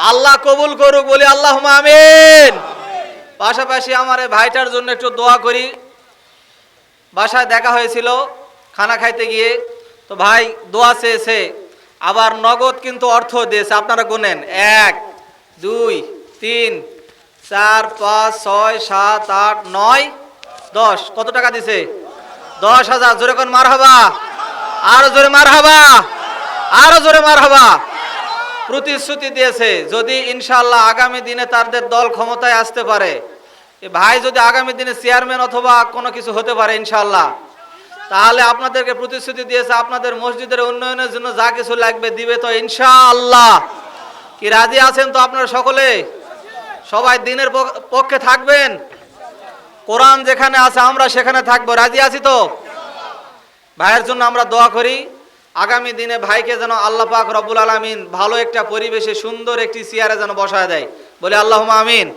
আল্লাহ কবুল করুক, বলি আল্লাহুম্মা আমিন। পাশাপাশি আমার এই ভাইটার জন্য একটু দোয়া করি। বাসায় দেখা হয়েছিল খানা খাইতে গিয়ে, তো ভাই দোয়া চেয়েছে, আবার নগদ কিন্তু অর্থ দিয়েছে। আপনারা গুনেন, 1 2 3 4 5 6 7 8 9 10। কত টাকা দিছে? 10,000। জোরে কোন মারহাবা, আরো জোরে মারহাবা, আরো জোরে মারহাবা। প্রতিশ্রুতি দিয়েছে যদি ইনশাআল্লাহ আগামী দিনে তাদের দল ক্ষমতায় আসতে পারে, এ ভাই যদি আগামী দিনে চেয়ারম্যান অথবা কোনো কিছু হতে পারে ইনশাআল্লাহ, তাহলে আপনাদেরকে প্রতিশ্রুতি দিয়েছে আপনাদের মসজিদের উন্নয়নের জন্য যা কিছু লাগবে দিবে তো ইনশাআল্লাহ। কি রাজি আছেন তো আপনারা সকলে? সবাই দিনের পক্ষে থাকবেন, কোরআন যেখানে আছে আমরা সেখানে থাকবো, রাজি আছি তো? ভাইয়ের জন্য আমরা দোয়া করি, আগামী দিনে ভাইকে যেন আল্লাহ পাক রব্বুল আলামিন ভালো একটা পরিবেশে সুন্দর একটি চেয়ারে যেন বসায় দেয়, বলে আল্লাহুম্মা আমিন।